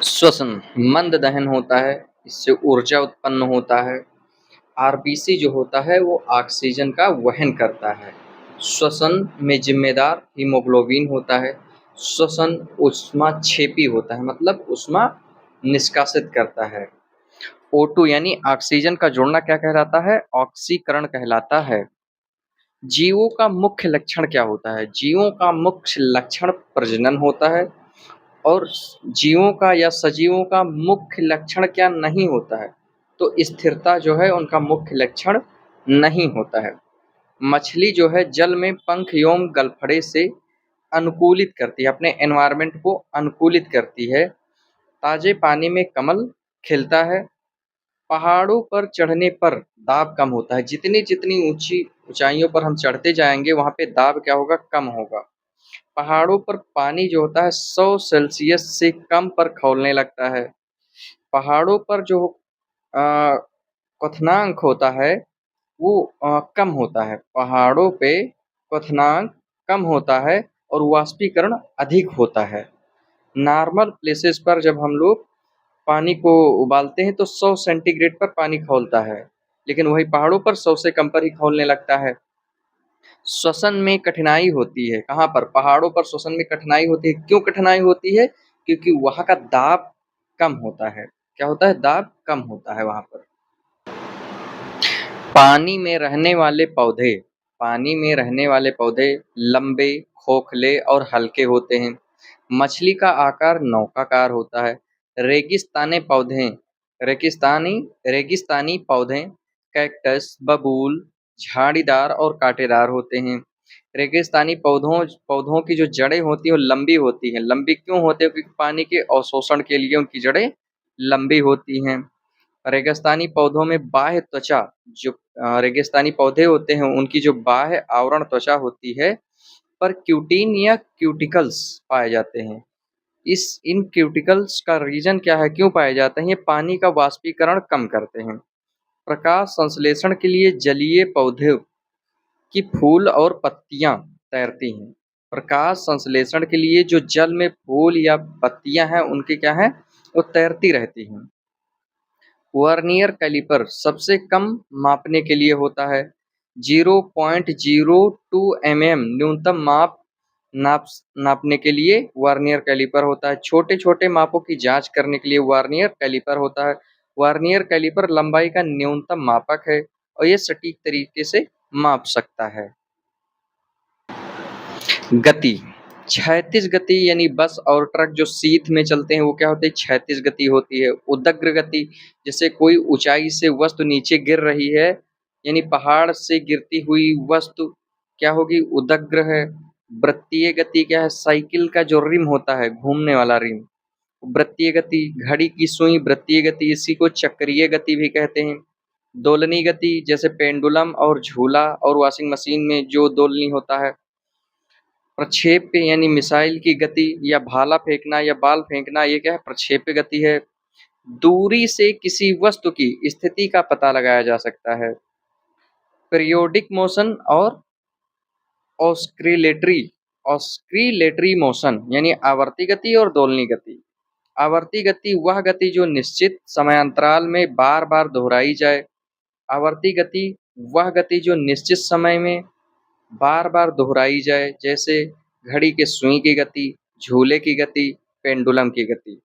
श्वसन मंद दहन होता है, इससे ऊर्जा उत्पन्न होता है। आरबीसी जो होता है वो ऑक्सीजन का वहन करता है। श्वसन में जिम्मेदार हीमोग्लोबिन होता है। श्वसन ऊष्माक्षेपी होता है, मतलब ऊष्मा निष्कासित करता है। O2 यानी ऑक्सीजन का जुड़ना क्या कहलाता है? ऑक्सीकरण कहलाता है। जीवों का मुख्य लक्षण क्या होता है? जीवों का मुख्य लक्षण प्रजनन होता है। और जीवों का या सजीवों का मुख्य लक्षण क्या नहीं होता है? तो स्थिरता जो है उनका मुख्य लक्षण नहीं होता है। मछली जो है जल में पंख एवं गलफड़े से अनुकूलित करती है, अपने एनवायरनमेंट को अनुकूलित करती है। ताजे पानी में कमल खिलता है। पहाड़ों पर चढ़ने पर दाब कम होता है। जितनी जितनी ऊंची ऊंचाइयों पर हम चढ़ते जाएंगे वहां पे दाब क्या होगा? कम होगा। पहाड़ों पर पानी जो होता है 100 सेल्सियस से कम पर खौलने लगता है। पहाड़ों पर जो अ, क्वथनांक होता है वो कम होता है। पहाड़ों पे क्वथनांक कम होता है और वाष्पीकरण अधिक होता है। नॉर्मल प्लेसेस पर जब हम लोग पानी को उबालते हैं तो 100 सेंटीग्रेड पर पानी खौलता है, लेकिन वही पहाड़ों पर 100 से कम पर ही खौलने लगता है। श्वसन में कठिनाई होती है। कहाँ पर? पहाड़ों पर श्वसन में कठिनाई होती है। क्यों कठिनाई होती है? क्योंकि वहाँ का दाब कम होता है। क्या होता है? दाब कम होता है वहाँ पर। पानी में रहने वाले पौधे पानी में रहने वाले पौधे लंबे, खोखले और हल्के होते हैं। मछली का आकार नौकाकार होता है। रेगिस्तानी पौधे रेगिस्तानी रेगिस्तानी पौधे कैक्टस, बबूल झाड़ीदार और कांटेदार होते हैं। रेगिस्तानी पौधों पौधों की जो जड़ें होती हैं वो लंबी होती हैं। लंबी क्यों होती है? क्योंकि पानी के अवशोषण के लिए उनकी जड़ें लंबी होती हैं। रेगिस्तानी पौधों में बाह्य त्वचा जो रेगिस्तानी पौधे होते हैं उनकी जो बाह्य आवरण त्वचा होती है पर क्यूटीन या क्यूटिकल्स पाए जाते हैं। इन क्यूटिकल्स का रीजन क्या है? क्यों पाए जाते हैं? ये पानी का वाष्पीकरण कम करते हैं। प्रकाश संश्लेषण के लिए जलीय पौधे की फूल और पत्तियां तैरती हैं। प्रकाश संश्लेषण के लिए जो जल में फूल या पत्तियां हैं उनकी क्या है? वो तैरती रहती हैं। वर्नियर कैलिपर सबसे कम मापने के लिए होता है। 0.02 mm न्यूनतम नापने के लिए वर्नियर कैलिपर होता है। छोटे छोटे मापों की जांच करने के लिए वर्नियर कैलिपर होता है। वर्नियर कैलिपर लंबाई का न्यूनतम मापक है और ये सटीक तरीके से माप सकता है। गति क्षैतिज गति यानी बस और ट्रक जो सीध में चलते हैं वो क्या होते हैं? क्षैतिज गति होती है। उदग्र गति जैसे कोई ऊंचाई से वस्तु नीचे गिर रही है, यानी पहाड़ से गिरती हुई वस्तु क्या होगी? उदग्र है। वृत्तीय गति क्या है? साइकिल का जो रिम होता है, घूमने वाला रिम, वृत्तीय गति। घड़ी की सुई वृत्तीय गति, इसी को चक्रीय गति भी कहते हैं। दोलनी गति जैसे पेंडुलम और झूला और वॉशिंग मशीन में जो दोलनी होता है। प्रक्षेप यानी मिसाइल की गति या भाला फेंकना या बाल फेंकना, ये क्या है? प्रक्षेप्य गति है। दूरी से किसी वस्तु की स्थिति का पता लगाया जा सकता है। पीरियोडिक मोशन और ऑस्किलेटरी ऑस्किलेटरी मोशन यानी आवर्ती गति और दोलनी गति। आवर्ती गति वह गति जो निश्चित समयांतराल में बार बार दोहराई जाए। आवर्ती गति वह गति जो निश्चित समय में बार बार दोहराई जाए, जैसे घड़ी के सुई की गति, झूले की गति, पेंडुलम की गति।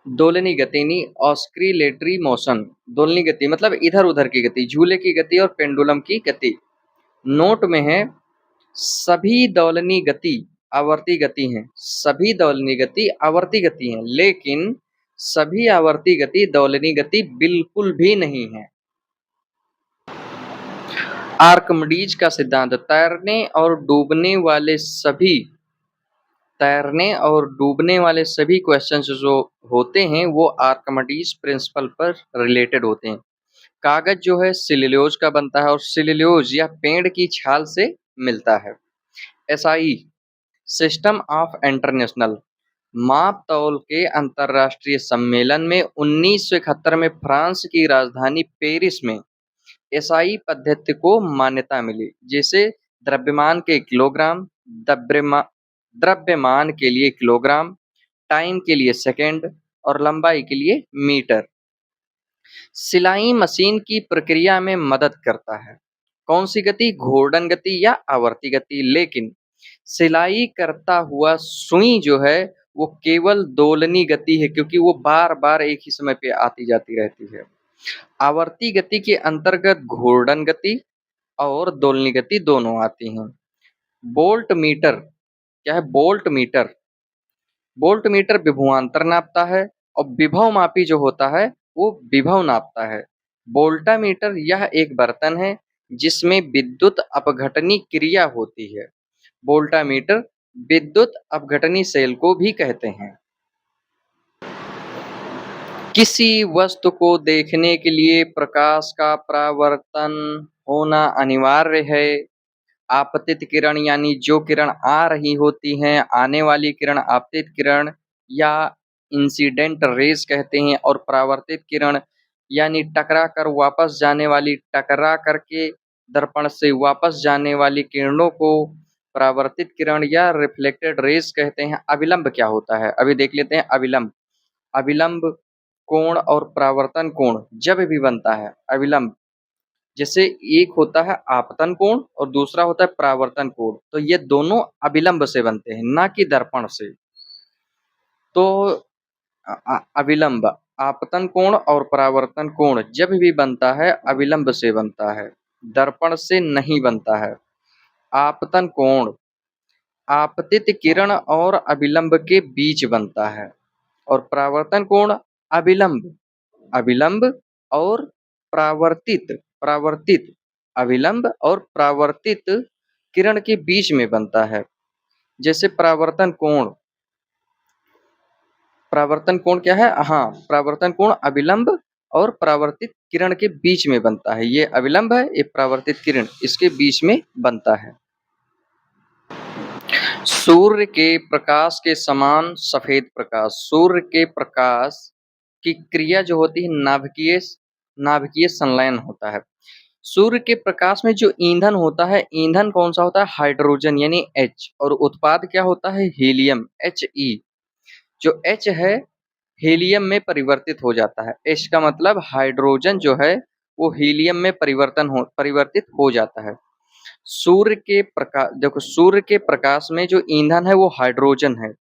दोलनी गति नी ऑस्किलेटरी मोशन, दोलनी गति मतलब इधर उधर की गति, झूले की गति और पेंडुलम की गति। नोट में है सभी दोलनी गति आवर्ती गति हैं। सभी दोलनी गति आवर्ती गति हैं, लेकिन सभी आवर्ती गति दोलनी गति बिल्कुल भी नहीं है। आर्किमिडीज का सिद्धांत तैरने और डूबने वाले सभी क्वेश्चंस जो होते हैं वो आर्किमिडीज प्रिंसिपल पर रिलेटेड होते हैं। कागज जो है सेल्यूलोज का बनता है और सेल्यूलोज या पेड़ की छाल से मिलता है। एसआई सिस्टम ऑफ इंटरनेशनल माप तौल के अंतरराष्ट्रीय सम्मेलन में 1971 में फ्रांस की राजधानी पेरिस में एसआई पद्धति को मान्यता मिली, जिसे द्रव्यमान के किलोग्राम, द्रव्यमान के लिए किलोग्राम, टाइम के लिए सेकंड और लंबाई के लिए मीटर। सिलाई मशीन की प्रक्रिया में मदद करता है। कौन सी गति? घूर्णन गति या आवर्ती गति। लेकिन सिलाई करता हुआ सुई जो है वो केवल दोलनी गति है, क्योंकि वो बार बार एक ही समय पे आती जाती रहती है। आवर्ती गति के अंतर्गत घूर्णन गति और दोलनी गति दोनों आती हैं। बोल्ट मीटर क्या है? बोल्ट मीटर बोल्ट मीटर विभवांतर नापता है और विभव मापी जो होता है वो विभव नापता है। वोल्टामीटर यह एक बर्तन है जिसमें विद्युत अपघटनी क्रिया होती है। वोल्टामीटर विद्युत अपघटनी सेल को भी कहते हैं। किसी वस्तु को देखने के लिए प्रकाश का परावर्तन होना अनिवार्य है। आपतित किरण यानी जो किरण आ रही होती हैं, आने वाली किरण आपतित किरण या इंसिडेंट रेज कहते हैं, और परावर्तित किरण यानी टकरा कर वापस जाने वाली, टकरा करके दर्पण से वापस जाने वाली किरणों को परावर्तित किरण या रिफ्लेक्टेड रेज कहते हैं। अभिलंब क्या होता है? अभी देख लेते हैं अभिलंब। अभिलंब कोण और परावर्तन कोण जब भी बनता है अभिलंब, जैसे एक होता है आपतन कोण और दूसरा होता है परावर्तन कोण, तो ये दोनों अभिलंब से बनते हैं, ना कि दर्पण से। तो अभिलंब, आपतन कोण और परावर्तन कोण जब भी बनता है अभिलंब से बनता है, दर्पण से नहीं बनता है। आपतन कोण आपतित किरण और अभिलंब के बीच बनता है, और परावर्तन कोण अभिलंब अभिलंब और परावर्तित परावर्तित अभिलंब और परावर्तित किरण के बीच में बनता है। जैसे परावर्तन कोण क्या है? हाँ, परावर्तन कोण अभिलंब और परावर्तित किरण के बीच में बनता है। ये अभिलंब है, ये परावर्तित किरण, इसके बीच में बनता है। सूर्य के प्रकाश के समान सफेद प्रकाश, सूर्य के प्रकाश की क्रिया जो होती है नाभिकीय संलयन होता है। सूर्य के प्रकाश में जो ईंधन होता है, ईंधन कौन सा होता है? हाइड्रोजन यानी H, और उत्पाद क्या होता है? Helium He। जो H है हीलियम में परिवर्तित हो जाता है। H का मतलब हाइड्रोजन जो है वो हीलियम में परिवर्तित हो जाता है। सूर्य के प्रकाश में जो ईंधन है वो हाइड्रोजन है।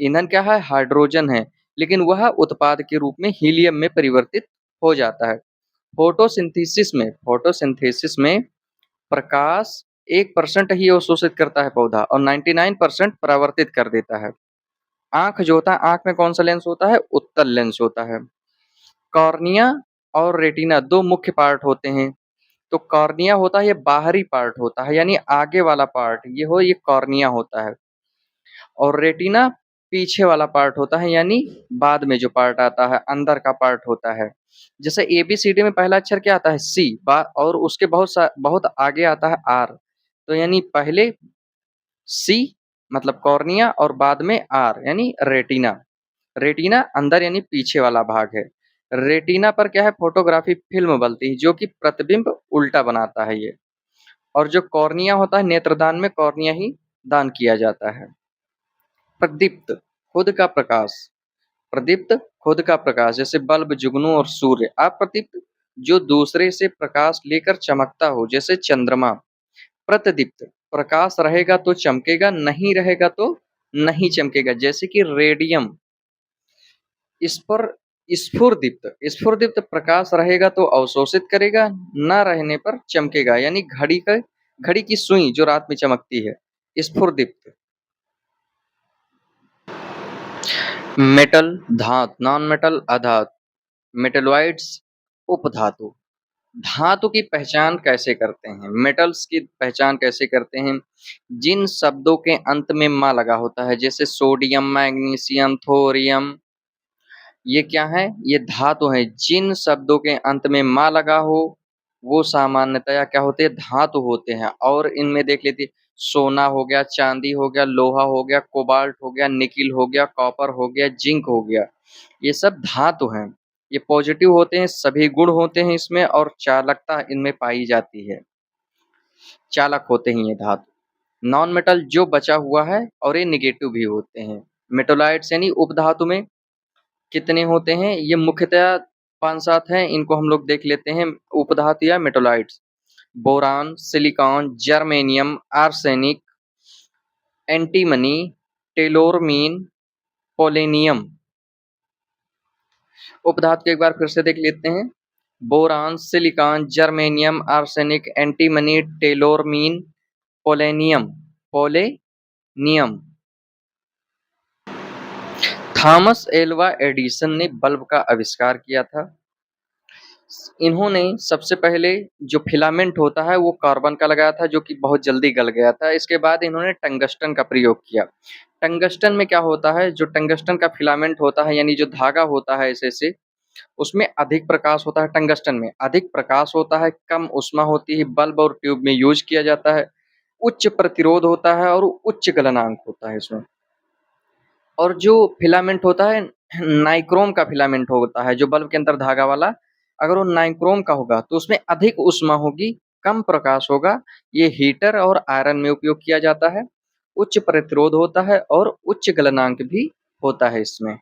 ईंधन क्या है? हाइड्रोजन है, लेकिन वह उत्पाद के रूप में हीलियम में परिवर्तित हो जाता है। फोटोसिंथेसिस में प्रकाश 1% ही अवशोषित करता है पौधा, और 99% परावर्तित कर देता है। आंख जो होता है, आंख में कौन सा लेंस होता है? उत्तल लेंस होता है। कॉर्निया और रेटिना दो मुख्य पार्ट होते हैं। तो कॉर्निया होता है ये बाहरी पार्ट होता है, यानी आगे वाला पार्ट, ये कॉर्निया होता है। और रेटिना पीछे वाला पार्ट होता है, यानी बाद में जो पार्ट आता है, अंदर का पार्ट होता है। जैसे ABCD में पहला अक्षर क्या आता है? C, और उसके बहुत आगे आता है R। तो यानी पहले C मतलब कॉर्निया और बाद में R यानी रेटिना। रेटिना अंदर यानी पीछे वाला भाग है। रेटिना पर क्या है? फोटोग्राफी फिल्म बनती है जो कि प्रतिबिंब उल्टा बनाता है ये। और जो कॉर्निया होता है, नेत्रदान में कॉर्निया ही दान किया जाता है। प्रदीप्त खुद का प्रकाश, प्रदीप्त खुद का प्रकाश, जैसे बल्ब, जुगनू और सूर्य। अप्रदीप्त जो दूसरे से प्रकाश लेकर चमकता हो, जैसे चंद्रमा। प्रतिदीप्त प्रकाश रहेगा तो चमकेगा, नहीं रहेगा तो नहीं चमकेगा, जैसे कि रेडियम। इस पर स्फुरदीप्त प्रकाश रहेगा तो अवशोषित करेगा, न रहने पर चमकेगा, यानी घड़ी की सुई जो रात में चमकती है, स्फुरदीप्त। मेटल धातु, नॉन मेटल अधातु, मेटलॉइड्स उपधातु। धातु की पहचान कैसे करते हैं? मेटल्स की पहचान कैसे करते हैं? जिन शब्दों के अंत में मा लगा होता है, जैसे सोडियम, मैग्नीशियम, थोरियम, ये क्या है? ये धातु है। जिन शब्दों के अंत में मा लगा हो वो सामान्यतया क्या होते हैं? धातु होते हैं। और इनमें देख लेते, सोना हो गया, चांदी हो गया, लोहा हो गया, कोबाल्ट हो गया, निकिल हो गया, कॉपर हो गया, जिंक हो गया, ये सब धातु हैं। ये पॉजिटिव होते हैं, सभी गुण होते हैं इसमें, और चालकता इनमें पाई जाती है, चालक होते हैं ये धातु। नॉन मेटल जो बचा हुआ है, और ये निगेटिव भी होते हैं। मेटोलाइट्स यानी उपधातु में कितने होते हैं? ये मुख्यतः 5-7 हैं, इनको हम लोग देख लेते हैं, उपधातु या metalloids. Boron, silicon, germanium, arsenic, antimony, tellurium, polonium. उपधातु को एक बार फिर से देख लेते हैं। Boron, silicon, germanium, arsenic, antimony, tellurium, polonium. Polonium. Thomas Alva Edison ने बल्ब का आविष्कार किया था। इन्होंने सबसे पहले जो फिलामेंट होता है वो कार्बन का लगाया था, जो कि बहुत जल्दी गल गया था। इसके बाद इन्होंने टंगस्टन का प्रयोग किया। टंगस्टन में क्या होता है, जो टंगस्टन का फिलामेंट होता है यानी जो धागा होता है ऐसे उसमें अधिक प्रकाश होता है। टंगस्टन में अधिक प्रकाश होता है, कम ऊष्मा होती है, बल्ब और ट्यूब में यूज किया जाता है, उच्च प्रतिरोध होता है और उच्च गलनांक होता है इसमें। और जो फिलामेंट होता है नाइक्रोम का फिलामेंट होता है, जो बल्ब के अंदर धागा वाला, अगर वो नाइक्रोम का होगा तो उसमें अधिक ऊष्मा होगी, कम प्रकाश होगा। ये हीटर और आयरन में उपयोग किया जाता है, उच्च प्रतिरोध होता है और उच्च गलनांक भी होता है इसमें।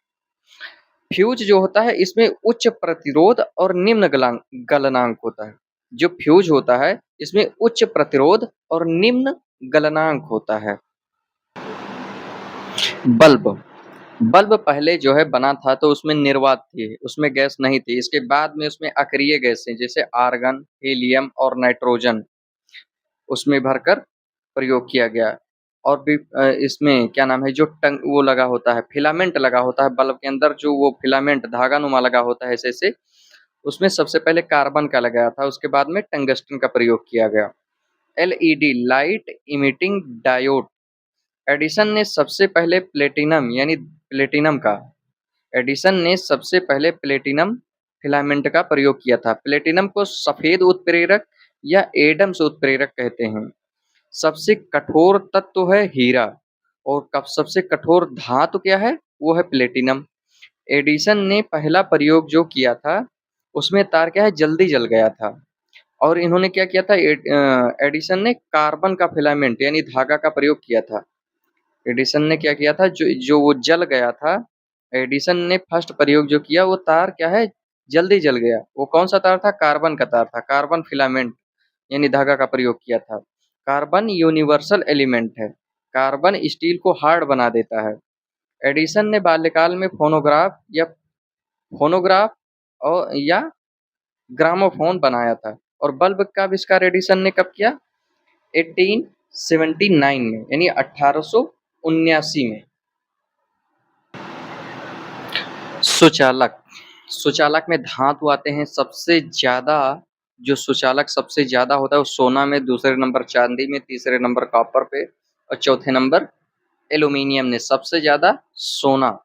फ्यूज जो होता है इसमें उच्च प्रतिरोध और निम्न गलनांक होता है। जो फ्यूज होता है इसमें उच्च प्रतिरोध और निम्न गलनांक होता है। बल्ब बल्ब पहले जो है बना था तो उसमें निर्वात थी, उसमें गैस नहीं थी। इसके बाद में उसमें अक्रिय गैसें जैसे आर्गन, हीलियम और नाइट्रोजन उसमें भरकर प्रयोग किया गया। और भी इसमें क्या नाम है, जो वो लगा होता है, फिलामेंट लगा होता है बल्ब के अंदर, जो वो फिलामेंट धागा नुमा लगा होता है ऐसे उसमें सबसे पहले कार्बन का लगाया था, उसके बाद में टंगस्टन का प्रयोग किया गया। LED, light emitting diode. Edison ने सबसे पहले प्लेटिनम फिलामेंट का प्रयोग किया था। प्लेटिनम को सफेद उत्प्रेरक या एडम्स उत्प्रेरक कहते हैं। सबसे कठोर तत्व है हीरा और सबसे कठोर धातु क्या है, वो है प्लेटिनम। एडिसन ने पहला प्रयोग जो किया था उसमें तार क्या है, जल्दी जल गया था। और इन्होंने क्या किया था, एडिसन ने कार्बन का फिलामेंट यानी धागा का प्रयोग किया था। एडिसन ने क्या किया था, जो जो वो जल गया था, एडिसन ने फर्स्ट प्रयोग जो किया वो तार क्या है, जल्दी जल गया। वो कौन सा तार था, कार्बन का तार था। कार्बन फिलामेंट यानी धागा का प्रयोग किया था। कार्बन यूनिवर्सल एलिमेंट है, कार्बन स्टील को हार्ड बना देता है। एडिसन ने बाल्यकाल में फोनोग्राफ और या ग्रामोफोन बनाया था। और बल्ब का आविष्कार एडिसन ने कब किया, 1879 में यानी 1879 में। सुचालक सुचालक में धातु आते हैं। सबसे ज्यादा जो सुचालक सबसे ज्यादा होता है वो सोना में, दूसरे नंबर चांदी में, तीसरे नंबर कॉपर पे और चौथे नंबर एल्यूमिनियम ने। सबसे ज्यादा सोना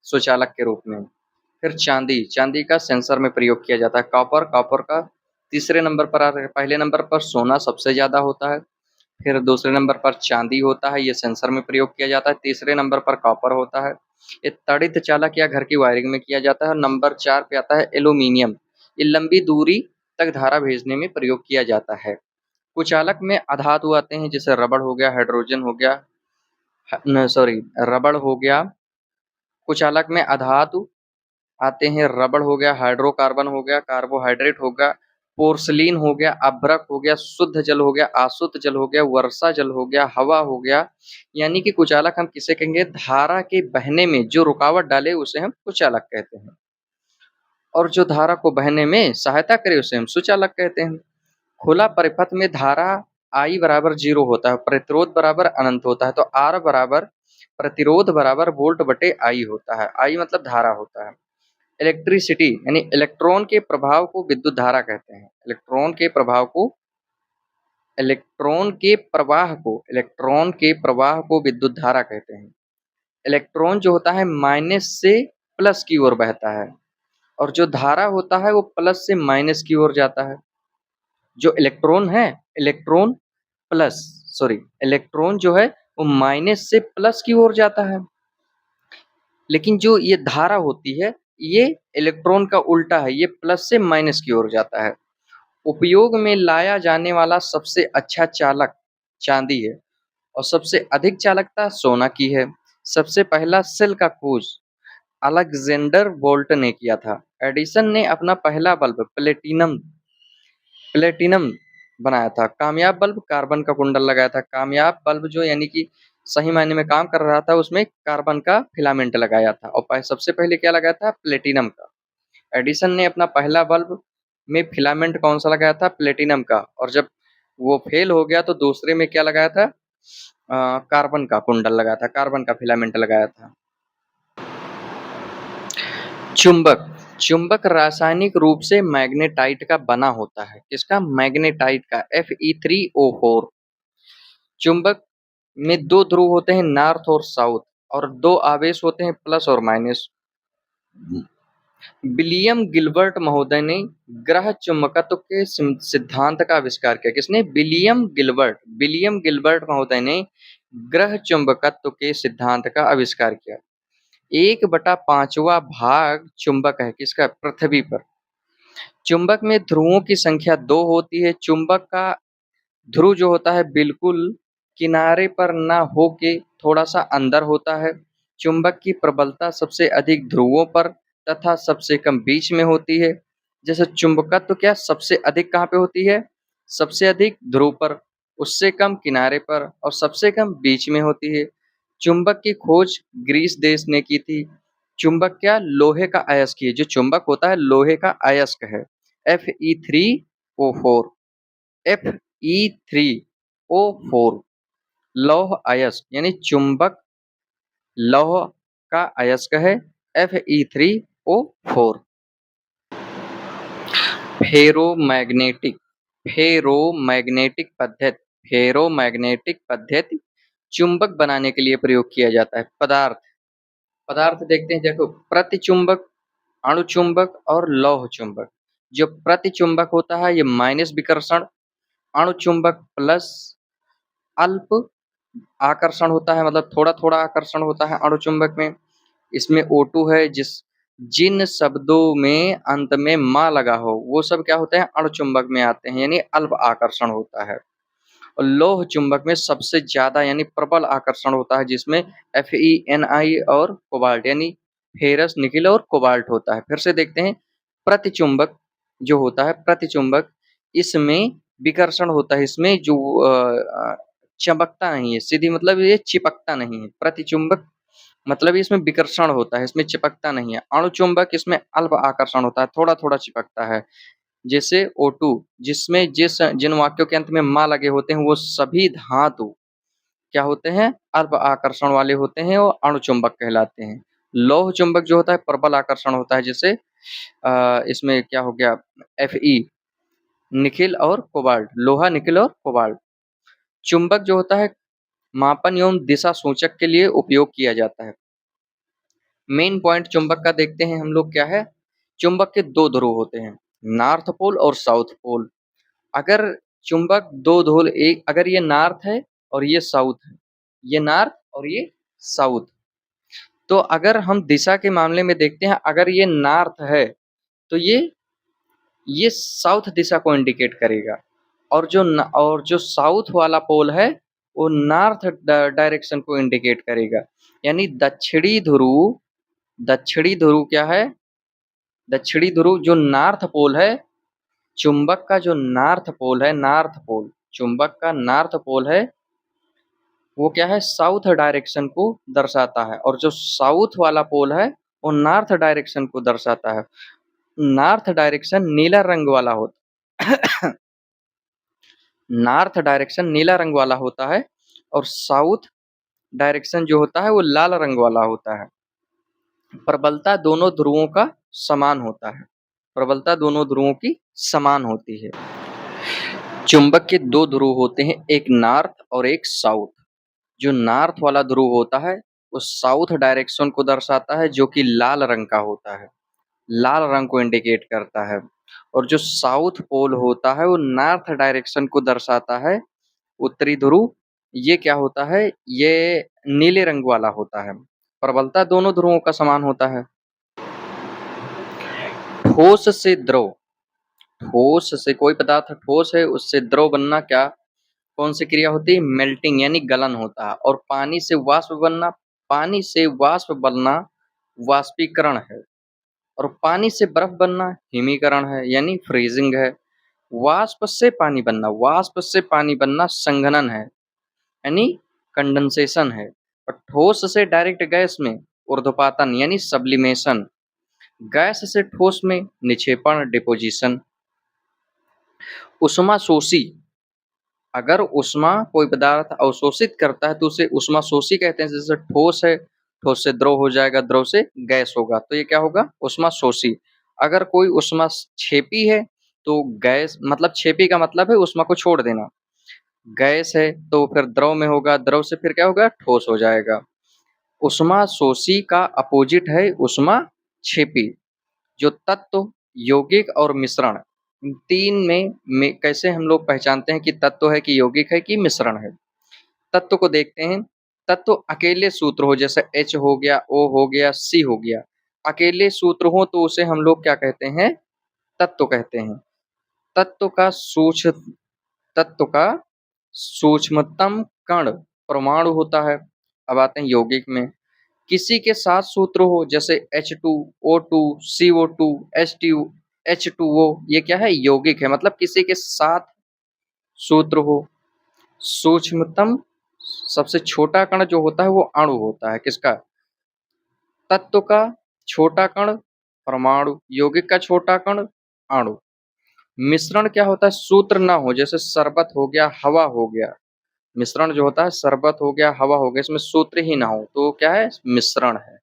सुचालक के रूप में, फिर चांदी का सेंसर में प्रयोग किया जाता है। कॉपर का तीसरे नंबर पर आता है। पहले नंबर पर सोना सबसे ज्यादा होता है, फिर दूसरे नंबर पर चांदी होता है, ये सेंसर में प्रयोग किया जाता है। तीसरे नंबर पर कॉपर होता है, ये तड़ित चालक या घर की वायरिंग में किया जाता है। नंबर 4 पे आता है एल्यूमिनियम, ये लंबी दूरी तक धारा भेजने में प्रयोग किया जाता है। कुचालक में अधातु आते हैं, जैसे रबड़ हो गया, हाइड्रोजन हो गया, रबड़ हो गया। कुचालक में अधातु आते हैं, रबड़ हो गया, हाइड्रोकार्बन हो गया, कार्बोहाइड्रेट हो गया, पोर्सलीन हो गया, अभ्रक हो गया, शुद्ध जल हो गया, अशुद्ध जल हो गया, वर्षा जल हो गया, हवा हो गया। यानी कि कुचालक हम किसे कहेंगे, धारा के बहने में जो रुकावट डाले उसे हम कुचालक कहते हैं, और जो धारा को बहने में सहायता करे उसे हम सुचालक कहते हैं। खुला परिपथ में धारा I बराबर 0 होता है, प्रतिरोध बराबर अनंत होता है, तो R बराबर प्रतिरोध बराबर वोल्ट बटे I होता है। I मतलब धारा होता है। इलेक्ट्रिसिटी यानी इलेक्ट्रॉन के प्रभाव को विद्युत धारा कहते हैं। इलेक्ट्रॉन के प्रवाह को विद्युत धारा कहते हैं। इलेक्ट्रॉन जो होता है माइनस से प्लस की ओर बहता है, और जो धारा होता है वो प्लस से माइनस की ओर जाता है। जो इलेक्ट्रॉन जो है वो माइनस से प्लस की ओर जाता है। लेकिन जो ये धारा होती है ये इलेक्ट्रॉन का उल्टा है, ये प्लस से माइनस की ओर जाता है। उपयोग में लाया जाने वाला सबसे अच्छा चालक चांदी है और सबसे अधिक चालकता सोना की है। सबसे पहला सेल का खोज अलेक्जेंडर वोल्ट ने किया था। एडिसन ने अपना पहला बल्ब प्लेटिनम प्लेटिनम बनाया था। कामयाब बल्ब कार्बन का कुंडल लगाया था। कामयाब बल्ब जो यानी कि सही मायने में काम कर रहा था, उसमें कार्बन का फिलामेंट लगाया था और सबसे पहले क्या लगाया था? प्लेटिनम का। एडिसन ने अपना पहला बल्ब में फिलामेंट कौन सा लगाया था? प्लेटिनम का। और जब वो फेल हो गया तो दूसरे में क्या लगाया था? कार्बन का कुंडल लगाया था, कार्बन का फिलामेंट लगाया था। चुंबक चुंबक रासायनिक रूप से मैग्नेटाइट का बना होता है। किसका? मैग्नेटाइट का, Fe3O4। चुंबक में दो ध्रुव होते हैं, नॉर्थ और साउथ, और दो आवेश होते हैं, प्लस और माइनस। विलियम गिलबर्ट महोदय ने ग्रह चुंबकत्व के सिद्धांत का आविष्कार किया। किसने? विलियम गिलबर्ट महोदय ने ग्रह चुंबकत्व के सिद्धांत का आविष्कार किया। 1/5वां भाग चुंबक है। किसका? पृथ्वी पर। चुंबक में ध्रुवों की संख्या 2 होती है। चुंबक का ध्रुव जो होता है बिल्कुल किनारे पर ना होके थोड़ा सा अंदर होता है। चुंबक की प्रबलता सबसे अधिक ध्रुवों पर तथा सबसे कम बीच में होती है। जैसे चुंबकत्व क्या सबसे अधिक कहाँ पे होती है? सबसे अधिक ध्रुव पर, उससे कम किनारे पर और सबसे कम बीच में होती है। चुंबक की खोज ग्रीस देश ने की थी। चुंबक क्या? लोहे का अयस्क है। जो चुंबक होता है लोहे का अयस्क है, Fe3O4। Fe3O4 लौह अयस्क यानी चुंबक लौह का अयस्क है, Fe3O4। फेरोमैग्नेटिक फेरोमैग्नेटिक पद्धति चुंबक बनाने के लिए प्रयोग किया जाता है। पदार्थ पदार्थ देखते हैं। देखो, प्रतिचुंबक, अणुचुंबक और लौह चुंबक। जो प्रतिचुंबक होता है ये माइनस विकर्षण, अणुचुंबक प्लस अल्प आकर्षण होता है, मतलब थोड़ा थोड़ा आकर्षण होता है अणुचुंबक में। इसमें O2 है। जिन शब्दों में अंत में मां लगा हो वो सब क्या होते हैं? अणुचुंबक में आते हैं, यानी अल्प आकर्षण होता है। और लौह चुंबक में सबसे ज्यादा यानी प्रबल आकर्षण होता है, जिसमें Fe, Ni और कोबाल्ट यानी फेरस, निकिल और कोबाल्ट होता है। फिर से देखते हैं, प्रतिचुंबक जो होता है, प्रतिचुंबक इसमें विकर्षण होता है। इसमें जो चमकता नहीं है, सीधी मतलब ये चिपकता नहीं है। प्रतिचुंबक मतलब इसमें विकर्षण होता है, इसमें चिपकता नहीं है। अणुचुंबक इसमें अल्प आकर्षण होता है, थोड़ा थोड़ा चिपकता है। जैसे O2, जिसमें जिन वाक्यों के अंत में मां लगे होते हैं वो सभी धातु क्या होते हैं? अल्प आकर्षण वाले होते हैं और अणुचुंबक कहलाते हैं। लौह चुंबक जो होता है प्रबल आकर्षण होता है। जैसे इसमें क्या हो गया? Fe, निकिल और कोबाल्ट, लोहा, निकिल और कोबाल्ट। चुंबक जो होता है मापन एवं दिशा सूचक के लिए उपयोग किया जाता है। मेन पॉइंट चुंबक का देखते हैं हम लोग क्या है? चुंबक के दो ध्रुव होते हैं, नॉर्थ पोल और साउथ पोल। अगर चुंबक दो ध्रुव, एक अगर ये नॉर्थ है और ये साउथ है, ये नॉर्थ और ये साउथ, तो अगर हम दिशा के मामले में देखते हैं, अगर ये नॉर्थ है तो ये साउथ दिशा को इंडिकेट करेगा, और जो साउथ वाला पोल है वो नॉर्थ डायरेक्शन को इंडिकेट करेगा। यानी दक्षिणी ध्रुव क्या है? दक्षिणी ध्रुव जो नॉर्थ पोल है, चुंबक का जो नॉर्थ पोल है, नॉर्थ पोल, चुंबक का नॉर्थ पोल है, वो क्या है? साउथ डायरेक्शन को दर्शाता है। और जो साउथ वाला पोल है वो नॉर्थ डायरेक्शन को दर्शाता है। नॉर्थ डायरेक्शन नीला रंग वाला होता नॉर्थ डायरेक्शन नीला रंग वाला होता है और साउथ डायरेक्शन जो होता है वो लाल रंग वाला होता है। प्रबलता दोनों ध्रुवों का समान होता है। प्रबलता दोनों ध्रुवों की समान होती है। चुंबक के दो ध्रुव होते हैं, एक नॉर्थ और एक साउथ। जो नॉर्थ वाला ध्रुव होता है वो साउथ डायरेक्शन को दर्शाता है, जो कि लाल रंग का होता है, लाल रंग को इंडिकेट करता है। और जो साउथ पोल होता है वो नॉर्थ डायरेक्शन को दर्शाता है, उत्तरी ध्रुव। ये क्या होता है? ये नीले रंग वाला होता है। प्रबलता दोनों ध्रुवों का समान होता है। ठोस से द्रव, ठोस से कोई पदार्थ ठोस है उससे द्रव बनना क्या कौन सी क्रिया होती है? मेल्टिंग यानी गलन होता है। और पानी से वाष्प बनना, पानी से वाष्प बनना वाष्पीकरण है और पानी से बर्फ बनना हिमीकरण है यानी फ्रीजिंग है। वाष्प से पानी बनना संघनन है यानी कंडेंसेशन है। और ठोस से डायरेक्ट गैस में ऊर्ध्वपातन यानी सब्लिमेशन। गैस से ठोस में निक्षेपण डिपोजिशन। उष्माशोषी, अगर ऊष्मा कोई पदार्थ अवशोषित करता है तो उसे उष्माशोषी कहते हैं। जैसे ठोस है, ठोस से द्रव हो जाएगा, द्रव से गैस होगा, तो ये क्या होगा? उष्माशोषी। अगर कोई उष्माक्षेपी है तो गैस, मतलब क्षेपी का मतलब है उष्मा को छोड़ देना। गैस है तो फिर द्रव में होगा, द्रव से फिर क्या होगा? ठोस हो जाएगा। उष्माशोषी का अपोजिट है उष्माक्षेपी। जो तत्व, यौगिक और मिश्रण, इन तीन में कैसे हम लोग पहचानते हैं कि तत्व है कि यौगिक है कि मिश्रण है? तत्व को देखते हैं। तत्व अकेले सूत्र हो, जैसे H हो गया, O हो गया, C हो गया, अकेले सूत्र हो तो उसे हम लोग क्या कहते हैं? तत्व कहते हैं। तत्व का सूक्ष्म तत्व का सूक्ष्मतम कण परमाणु होता है। अब आते हैं यौगिक में। किसी के 7 सूत्र हो, जैसे H2O2, CO2, H2O, ये क्या है? यौगिक है, मतलब किसी के 7 सूत्र हो। सूक्ष्मतम, सबसे छोटा कण जो होता है वो अणु होता है। किसका? तत्व का छोटा कण परमाणु, यौगिक का छोटा कण अणु। मिश्रण क्या होता है? सूत्र ना हो, जैसे शरबत हो गया, हवा हो गया। मिश्रण जो होता है, शरबत हो गया, हवा हो गया, इसमें सूत्र ही ना हो तो क्या है? मिश्रण है।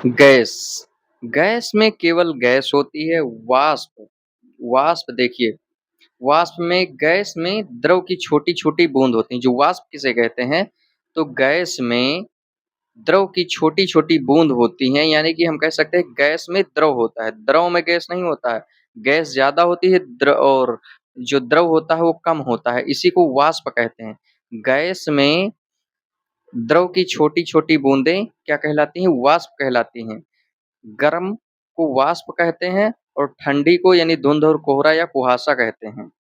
गैस, गैस में केवल गैस होती है। वाष्प, वाष्प देखिए, वाष्प में, गैस में द्रव की छोटी छोटी बूंद होती हैं। जो वाष्प किसे कहते हैं? तो गैस में द्रव की छोटी छोटी बूंद होती हैं, यानी कि हम कह सकते हैं गैस में द्रव होता है। द्रव में गैस नहीं होता है। गैस ज्यादा होती है और जो द्रव होता है वो कम होता है, इसी को वाष्प कहते हैं। गैस में द्रव की छोटी छोटी बूंदें क्या कहलाती हैं? वाष्प कहलाती हैं। गर्म को वाष्प कहते हैं और ठंडी को यानी धुंध और कोहरा या कुहासा कहते हैं।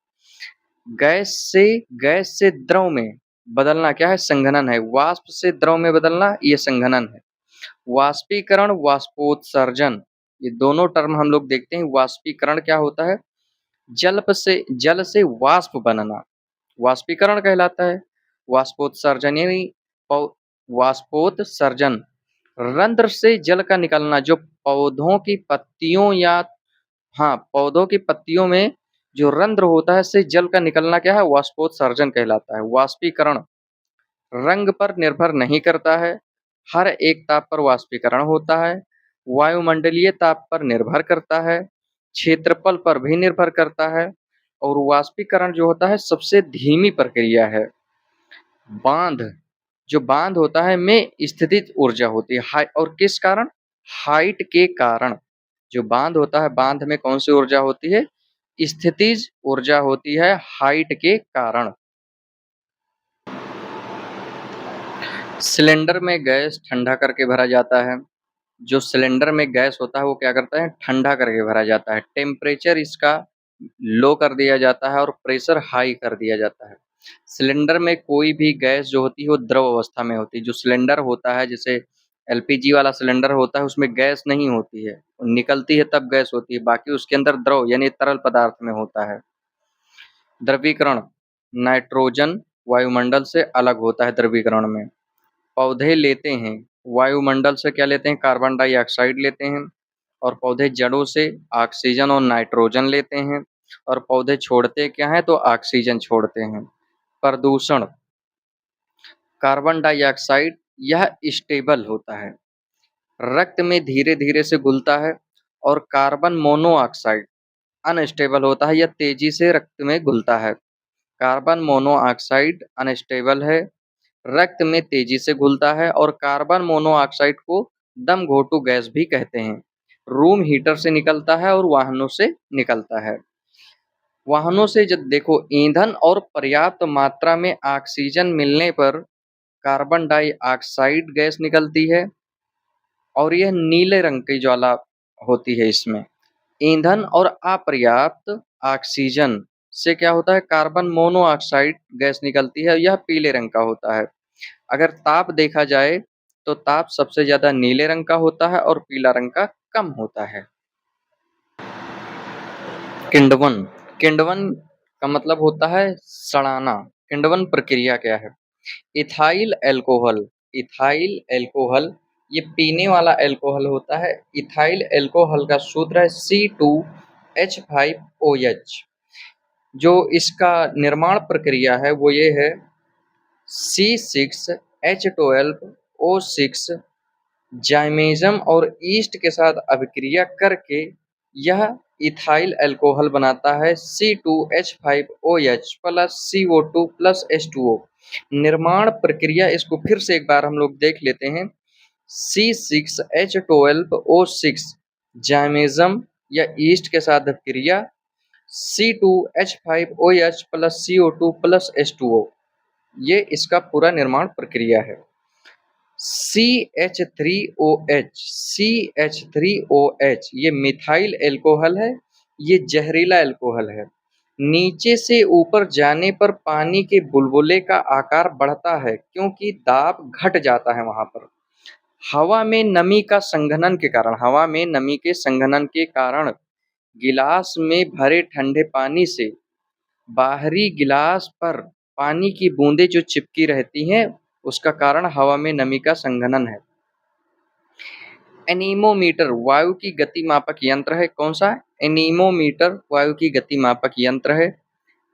गैस से द्रव में बदलना क्या है? संघनन है। वाष्प से द्रव में बदलना ये संघनन है। वाष्पीकरण, वाष्पोत्सर्जन, ये दोनों टर्म हम लोग देखते हैं। वाष्पीकरण क्या होता है? जल से वाष्प बनना वाष्पीकरण कहलाता है। वाष्पोत्सर्जन यानी वाष्पोत्सर्जन, रंध्र से जल का निकलना। जो पौधों की पत्तियों या, हाँ, पौधों की पत्तियों में जो रंध्र होता है, से जल का निकलना क्या है? वाष्पोत्सर्जन कहलाता है। वाष्पीकरण रंग पर निर्भर नहीं करता है, हर एक ताप पर वाष्पीकरण होता है। वायुमंडलीय ताप पर निर्भर करता है, क्षेत्रफल पर भी निर्भर करता है। और वाष्पीकरण जो होता है सबसे धीमी प्रक्रिया है। बांध, जो बांध होता है में स्थितिज ऊर्जा होती है। और किस कारण? हाइट के कारण। जो बांध होता है, बांध में कौन सी ऊर्जा होती है? स्थितिज ऊर्जा होती है, हाइट के कारण। सिलेंडर में गैस ठंडा करके भरा जाता है। जो सिलेंडर में गैस होता है वो क्या करता है? ठंडा करके भरा जाता है। टेम्परेचर इसका लो कर दिया जाता है और प्रेशर हाई कर दिया जाता है। सिलेंडर में कोई भी गैस जो होती है वो द्रव अवस्था में होती है। जो सिलेंडर होता है, जैसे एलपीजी वाला सिलेंडर होता है, उसमें गैस नहीं होती है, निकलती है तब गैस होती है, बाकी उसके अंदर द्रव यानी तरल पदार्थ में होता है। द्रवीकरण, नाइट्रोजन वायुमंडल से अलग होता है द्रवीकरण में। पौधे लेते हैं वायुमंडल से क्या लेते हैं? कार्बन डाइऑक्साइड लेते हैं। और पौधे जड़ों से ऑक्सीजन और नाइट्रोजन लेते हैं। और पौधे छोड़ते क्या हैं? तो ऑक्सीजन छोड़ते हैं। प्रदूषण, कार्बन डाइऑक्साइड यह स्टेबल होता है, रक्त में धीरे धीरे से घुलता है। और कार्बन मोनोऑक्साइड अनस्टेबल होता है, यह तेजी से रक्त में घुलता है। कार्बन मोनोऑक्साइड अनस्टेबल है, रक्त में तेजी से घुलता है। और कार्बन मोनोऑक्साइड को दम घोटू गैस भी कहते हैं। रूम हीटर से निकलता है और वाहनों से निकलता है। वाहनों से जब देखो, ईंधन और पर्याप्त मात्रा में ऑक्सीजन मिलने पर कार्बन डाइऑक्साइड गैस निकलती है और यह नीले रंग की ज्वाला होती है। इसमें ईंधन और अपर्याप्त ऑक्सीजन से क्या होता है? कार्बन मोनोऑक्साइड गैस निकलती है, यह पीले रंग का होता है। अगर ताप देखा जाए तो ताप सबसे ज़्यादा नीले रंग का होता है और पीला रंग का कम होता है। किण्वन, किण्वन का मतलब होता है सड़ाना। किण्वन प्रक्रिया क्या है? इथाइल अल्कोहल, इथाइल अल्कोहल ये पीने वाला अल्कोहल होता है। इथाइल अल्कोहल का सूत्र है C2H5OH। जो इसका निर्माण प्रक्रिया है वो ये है C6H12O6 जाइमेज़म और ईस्ट के साथ अभिक्रिया करके यह इथाइल अल्कोहल बनाता है C2H5OH plus CO2 plus H2O। निर्माण प्रक्रिया इसको फिर से एक बार हम लोग देख लेते हैं। C6H12O6 जाइमेज़म या ईस्ट के साथ अभिक्रिया C2H5OH plus CO2 plus H2O, ये इसका पूरा निर्माण प्रक्रिया है। CH3OH ये मिथाइल अल्कोहल है, ये जहरीला अल्कोहल है। नीचे से ऊपर जाने पर पानी के बुलबुले का आकार बढ़ता है क्योंकि दाब घट जाता है वहाँ पर। हवा में नमी का संघनन के कारण, हवा में नमी के संघनन के कारण गिलास में भरे ठंडे पानी से बाहरी गिलास पर पानी की बूंदें जो चिपकी रहती हैं, उसका कारण हवा में नमी का संघनन है। एनीमोमीटर वायु की गति मापक यंत्र है। कौन सा? एनीमोमीटर वायु की गति मापक यंत्र है।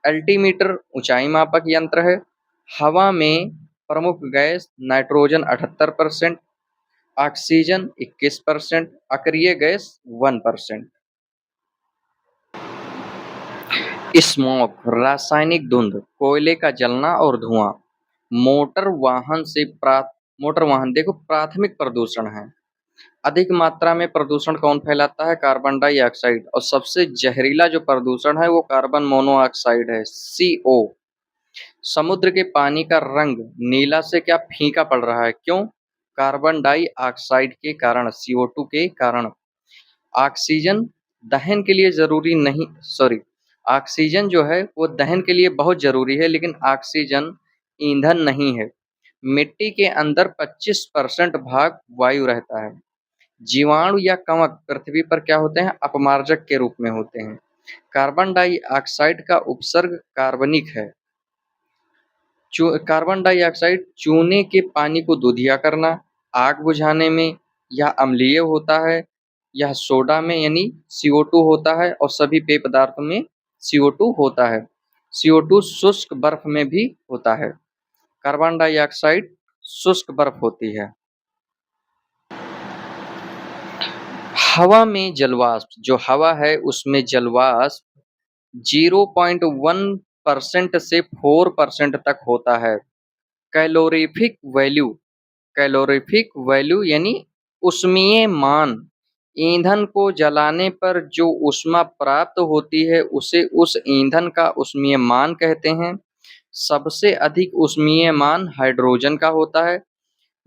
अल्टीमीटर ऊंचाई मापक यंत्र है। हवा में प्रमुख गैस नाइट्रोजन 78%, ऑक्सीजन 21%, अक्रिय गैस 1%। स्मोक रासायनिक धुंध, कोयले का जलना और धुआं। मोटर वाहन देखो प्राथमिक प्रदूषण है। अधिक मात्रा में प्रदूषण कौन फैलाता है? Carbon dioxide. और सबसे जहरीला जो प्रदूषण है वो कार्बन मोनोऑक्साइड है, CO। समुद्र के पानी का रंग नीला से क्या फीका पड़ रहा है? क्यों? कार्बन डाइऑक्साइड के कारण, CO2 के कारण। ऑक्सीजन दहन के लिए जरूरी नहीं, सॉरी, ऑक्सीजन जो है वो दहन के लिए बहुत जरूरी है, लेकिन ऑक्सीजन ईंधन नहीं है। मिट्टी के अंदर 25% भाग वायु रहता है। जीवाणु या कवक पृथ्वी पर क्या होते हैं? अपमार्जक के रूप में होते हैं। कार्बन डाइऑक्साइड का उपसर्ग कार्बनिक है। कार्बन डाइऑक्साइड चूने के पानी को दूधिया करना, आग बुझाने में यह अम्लीय होता है, यह सोडा में यानी CO2 होता है और सभी पेय पदार्थों में CO2 होता है। CO2 शुष्क बर्फ में भी होता है। कार्बन डाइऑक्साइड शुष्क बर्फ होती है। हवा में जलवाष्प, जो हवा है उसमें जलवाष्प 0.1% से 4% तक होता है। कैलोरीफिक वैल्यू, कैलोरीफिक वैल्यू यानी ऊष्मीय मान, ईंधन को जलाने पर जो ऊष्मा प्राप्त होती है उसे उस ईंधन का ऊष्मीय मान कहते हैं। सबसे अधिक ऊष्मीय मान हाइड्रोजन का होता है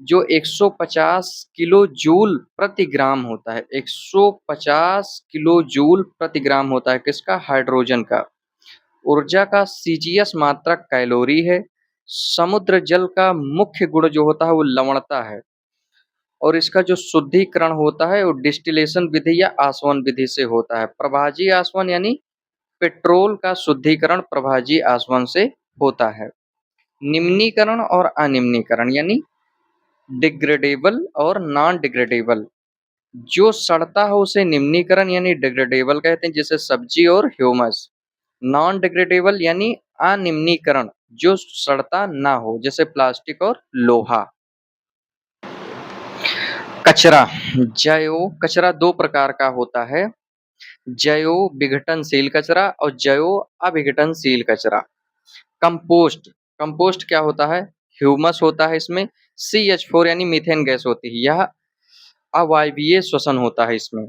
जो 150 किलो जूल प्रति ग्राम होता है। 150 किलो जूल प्रति ग्राम होता है किसका? हाइड्रोजन का। ऊर्जा का सीजीएस मात्रक कैलोरी है। समुद्र जल का मुख्य गुण जो होता है वो लवणता है और इसका जो शुद्धिकरण होता है वो डिस्टिलेशन विधि या आसवन विधि से होता है। प्रभाजी आसवन यानी पेट्रोल का शुद्धिकरण प्रभाजी आसवन से होता है। निम्नीकरण और अनिम्नीकरण यानी डिग्रेडेबल और नॉन डिग्रेडेबल। जो सड़ता है उसे निम्नीकरण यानी डिग्रेडेबल कहते हैं, जैसे सब्जी और ह्यूमस। नॉन डिग्रेडेबल यानी अनिम्नीकरण, जो सड़ता ना हो, जैसे प्लास्टिक और लोहा। कचरा, जैव कचरा दो प्रकार का होता है, जैव विघटनशील कचरा और जैव अविघटनशील कचरा। कंपोस्ट, कंपोस्ट क्या होता है? ह्यूमस होता है, इसमें CH4 यानी मीथेन गैस होती है, यह अवायवीय श्वसन होता है इसमें।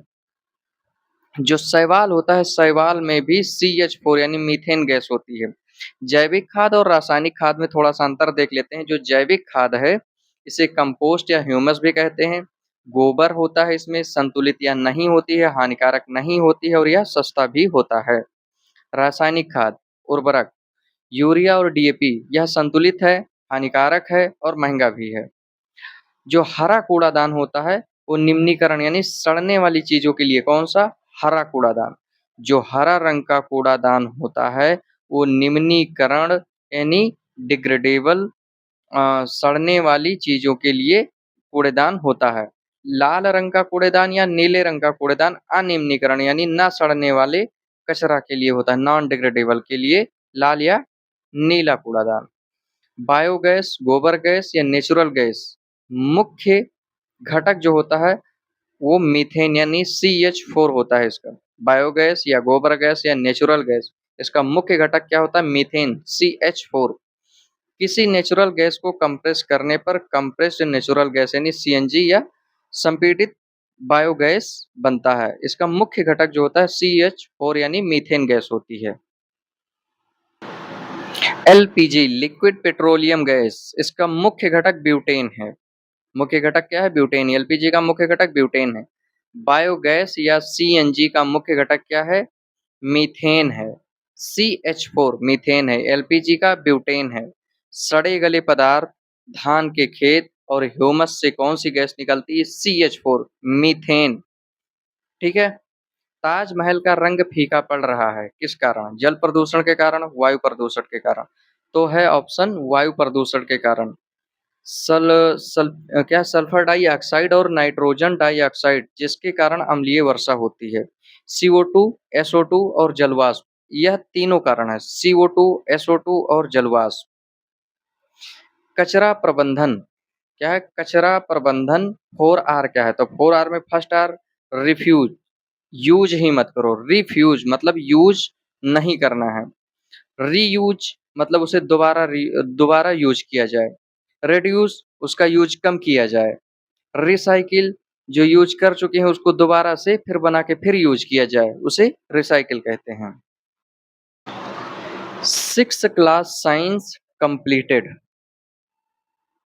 जो शैवाल होता है, शैवाल में भी CH4 यानी मीथेन गैस होती है। जैविक खाद और रासायनिक खाद में थोड़ा सा अंतर देख लेते हैं। जो जैविक खाद है इसे कंपोस्ट या ह्यूमस भी कहते हैं। गोबर होता है, इसमें संतुलित या नहीं होती है, हानिकारक नहीं होती है और यह सस्ता भी होता है। रासायनिक खाद, उर्वरक, यूरिया और DAP यह संतुलित है, हानिकारक है और महंगा भी है। जो हरा कूड़ादान होता है वो निम्नीकरण यानी सड़ने वाली चीजों के लिए कौन सा? हरा कूड़ादान। जो हरा रंग का कूड़ादान होता है वो निम्नीकरण यानी डिग्रेडेबल सड़ने वाली चीजों के लिए कूड़ेदान होता है। लाल रंग का कूड़ेदान या नीले रंग का कूड़ेदान अनिम्नीकरण यानी ना सड़ने वाले कचरा के लिए होता है, नॉन डिग्रेडेबल के लिए लाल या नीला कूड़ादान। बायोगैस, गोबर गैस या नेचुरल गैस मुख्य घटक जो होता है वो मीथेन यानी CH4 होता है इसका। बायोगैस या गोबर गैस या नेचुरल गैस इसका मुख्य घटक क्या होता है? Methane CH4। किसी नेचुरल गैस को कंप्रेस करने पर कंप्रेस्ड नेचुरल गैस यानी CNG या संपीड़ित बायोगैस बनता है। इसका मुख्य घटक जो होता है CH4 यानी मीथेन गैस होती है। LPG लिक्विड पेट्रोलियम गैस इसका मुख्य घटक ब्यूटेन है। मुख्य घटक क्या है? ब्यूटेन। LPG का मुख्य घटक ब्यूटेन है। बायोगैस या CNG का मुख्य घटक क्या है? मीथेन है। CH4 मीथेन है, LPG का ब्यूटेन है। सड़े गले पदार्थ, धान के खेत और ह्यूमस से कौन सी गैस निकलती है? CH4 methane. ठीक है। ताजमहल का रंग फीका पड़ रहा है किस कारण? जल प्रदूषण के कारण, वायु प्रदूषण के कारण। तो है ऑप्शन वायु प्रदूषण के कारण। सल सल क्या सल्फर डाइऑक्साइड और नाइट्रोजन डाइऑक्साइड जिसके कारण अम्लीय वर्षा होती है। CO2, SO2 और जलवाष्प यह तीनों कारण है। CO2, SO2 और जलवाष्प। कचरा प्रबंधन क्या है? कचरा प्रबंधन 4R क्या है? तो 4R में फर्स्ट R रिफ्यूज, यूज ही मत करो। रिफ्यूज मतलब यूज नहीं करना है। रीयूज मतलब उसे दोबारा यूज किया जाए। रिड्यूस उसका यूज कम किया जाए। रिसाइकिल जो यूज कर चुके हैं उसको दोबारा से फिर बना के फिर यूज किया जाए, उसे रिसाइकिल कहते हैं। 6th class science completed.